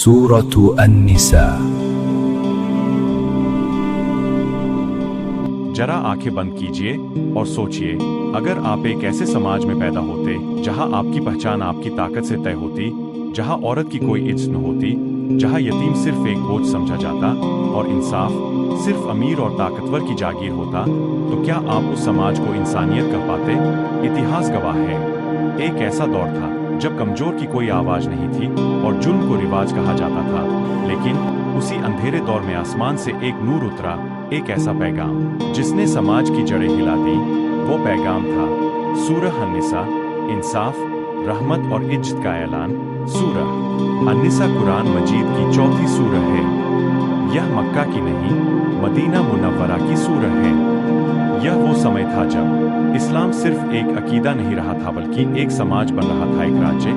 سورة النساء۔ जरा आंखें बंद कीजिए और सोचिए, अगर आप एक ऐसे समाज में पैदा होते जहां आपकी पहचान आपकी ताकत से तय होती, जहां औरत की कोई इज्जत न होती, जहां यतीम सिर्फ एक बोझ समझा जाता और इंसाफ सिर्फ अमीर और ताकतवर की जागीर होता, तो क्या आप उस समाज को इंसानियत कह पाते? इतिहास गवाह है, एक ऐसा दौर था जब कमजोर की कोई आवाज नहीं थी और जुल्म को रिवाज कहा जाता था, लेकिन उसी अंधेरे दौर में आसमान से एक नूर उतरा, एक ऐसा पैगाम जिसने समाज की जड़ें हिला दी। वो पैगाम था सूरह अन-निसा, इंसाफ, रहमत और इज्जत का ऐलान। सूरह अन-निसा कुरान मजीद की चौथी सूरह है। यह मक्का की नहीं, मदीना मुनव्वरा की सूरह है। यह वो समय था जब इस्लाम सिर्फ एक अकीदा नहीं रहा था, बल्कि एक समाज बन रहा था, एक राज्य,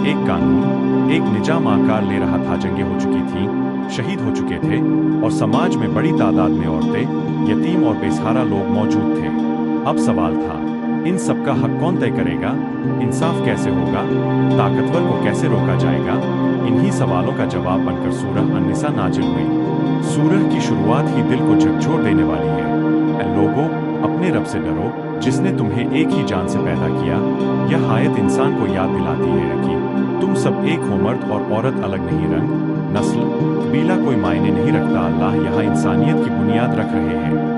एक कानून, एक निजाम आकार ले रहा था। जंगें हो चुकी थीं, शहीद हो चुके थे और समाज में बड़ी तादाद में औरतें, यतीम और बेसहारा लोग मौजूद थे। अब सवाल था, इन सबका हक कौन तय करेगा? इंसाफ कैसे होगा? ताकतवर को कैसे रोका जाएगा? इन्हीं सवालों का जवाब बनकर सूरह अन-निसा नाजिल हुई। सूरह की शुरुआत ही दिल को झकझोर देने वाली है। ऐ लोगों, अपने रब से डरो जिसने तुम्हें एक ही जान से पैदा किया। यह आयत इंसान को याद दिलाती है कि तुम सब एक हो, मर्द और औरत अलग नहीं, रंग, नस्ल, कबीला कोई मायने नहीं रखता। अल्लाह यहाँ इंसानियत की बुनियाद रख रहे हैं।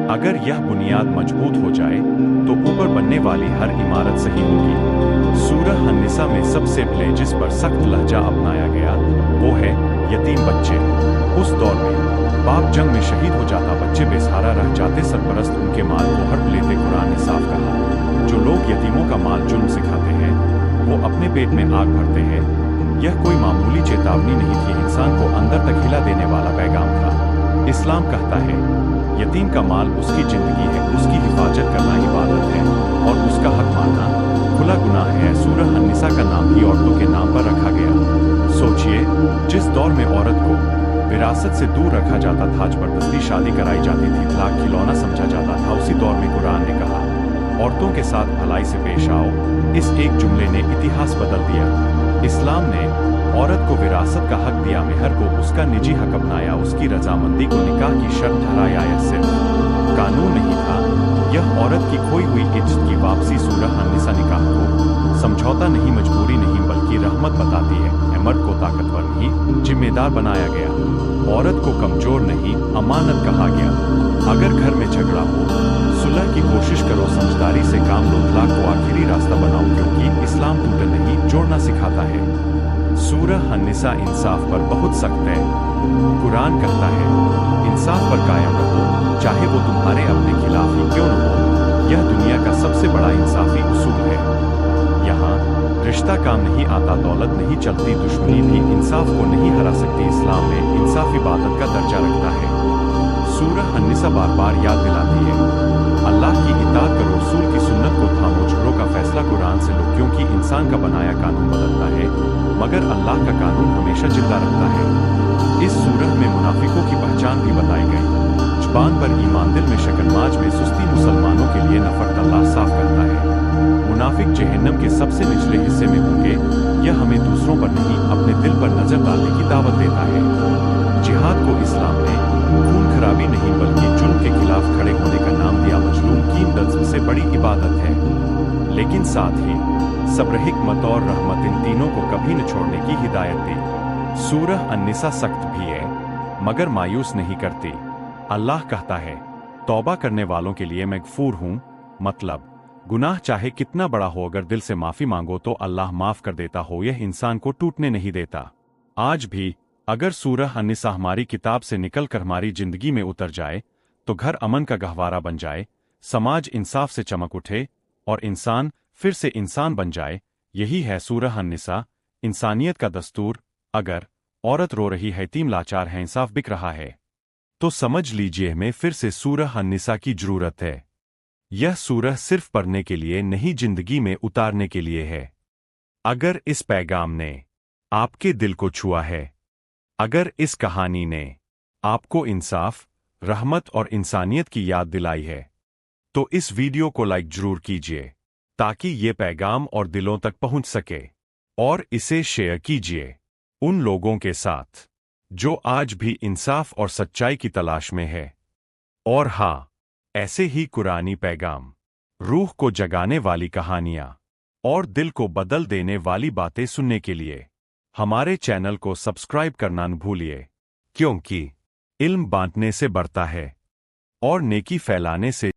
अगर यह बुनियाद मजबूत हो जाए तो ऊपर बनने वाली हर इमारत सही होगी। सूरह अन-निसा में सबसे पहले जिस पर सख्त लहजा अपनाया गया वो है यतीम बच्चे। उस दौर में बाप जंग में शहीद हो जाता, बच्चे बेसहारा रह जाते, सरपरस्त उनके माल को हड़प लेते। कुरान ने साफ कहा, जो लोग यतीमों का माल जुल्म से खाते हैं वो अपने पेट में आग भरते हैं। यह कोई मामूली चेतावनी नहीं थी, इंसान को अंदर तक हिला देने वाला पैगाम था। इस्लाम कहता है यतीम का माल उसकी जिंदगी है, उसकी हिफाजत करना इबादत है और उसका हक मानना खुला गुनाह है। सूरह अन-निसा का नाम ही औरतों के नाम पर रखा गया। सोचिए, जिस दौर में औरत को विरासत से दूर रखा जाता था, जबरदस्ती शादी कराई जाती थी, तलाक खिलौना समझा जाता था, उसी दौर में कुरान ने कहा औरतों के साथ भलाई से पेश आओ। इस एक जुमले ने इतिहास बदल दिया। इस्लाम ने औरत को विरासत का हक दिया, मेहर को उसका निजी हक अपनाया, उसकी रजामंदी को निकाह की शर्त ठहराया। यह सिर्फ कानून नहीं था, यह औरत की खोई हुई इज्जत की वापसी। सूरह अन-निसा निकाह को समझौता नहीं, मजबूरी नहीं, बल्कि रहमत बताती है। मर्द को ताकतवर नहीं, जिम्मेदार बनाया गया। औरत को कमजोर नहीं, अमानत कहा गया। अगर घर में झगड़ा हो, सुलह की कोशिश करो, समझदारी से काम लो, तलाक को आखिरी रास्ता बनाओ, क्योंकि इस्लाम टूटना नहीं, जोड़ना सिखाता है। सूरह अन-निसा इंसाफ पर बहुत सख्त है। कुरान कहता है इंसाफ पर कायम रहो, चाहे वो तुम्हारे अपने खिलाफ ही क्यों न हो। यह दुनिया का सबसे बड़ा इंसाफी उसूल है। यहाँ रिश्ता काम नहीं आता, दौलत नहीं चलती, दुश्मनी भी इंसाफ को नहीं हरा सकती। इस्लाम में इंसाफ इबादत का दर्जा रखता है। सूरह अन-निसा बार बार याद दिलाती है अल्लाह की इताअत करो, रसूल की सुन्नत को थामो, झगड़ों का फैसला कुरान से लो, क्योंकि इंसान का बनाया कानून बदलता है मगर अल्लाह का कानून हमेशा जिंदा रहता है। इस सूरह में मुनाफिकों की पहचान भी बताई गई। जुबान पर ईमान, दिल में शक, समाज में सुस्ती, मुसलमानों के लिए नफरत। अल्लाह साफ करता है मुनाफिक जहन्नम के सबसे निचले हिस्से में होंगे। यह हमें दूसरों पर नहीं, अपने दिल पर नजर डालने की दावत देता है। जिहाद को इस्लाम ने खून खराबी नहीं, बल्कि जुल्म के खिलाफ खड़े होने का नाम दिया। मजलूम की मदद से बड़ी इबादत है, लेकिन साथ ही सब्र, हिकमत और रहमत, इन तीनों को कभी न छोड़ने की हिदायत दी। सूरह अन-निसा सख्त भी है मगर मायूस नहीं करती। अल्लाह कहता है तौबा करने वालों के लिए मैं गफूर हूँ, मतलब गुनाह चाहे कितना बड़ा हो, अगर दिल से माफी मांगो तो अल्लाह माफ कर देता हो। यह इंसान को टूटने नहीं देता। आज भी अगर सूरह अन-निसा हमारी किताब से निकलकर हमारी जिंदगी में उतर जाए तो घर अमन का गहवारा बन जाए, समाज इंसाफ से चमक उठे और इंसान फिर से इंसान बन जाए। यही है सूरह अन-निसा, इंसानियत का दस्तूर। अगर औरत रो रही है, यतीम लाचार है, इंसाफ बिक रहा है, तो समझ लीजिए हमें फिर से सूरह अन-निसा की जरूरत है। यह सूरह सिर्फ पढ़ने के लिए नहीं, जिंदगी में उतारने के लिए है। अगर इस पैगाम ने आपके दिल को छुआ है, अगर इस कहानी ने आपको इंसाफ, रहमत और इंसानियत की याद दिलाई है, तो इस वीडियो को लाइक जरूर कीजिए ताकि ये पैगाम और दिलों तक पहुंच सके, और इसे शेयर कीजिए। उन लोगों के साथ जो आज भी इंसाफ और सच्चाई की तलाश में है। और हाँ, ऐसे ही कुरानी पैगाम, रूह को जगाने वाली कहानियां और दिल को बदल देने वाली बातें सुनने के लिए हमारे चैनल को सब्सक्राइब करना न भूलिए, क्योंकि इल्म बांटने से बढ़ता है और नेकी फैलाने से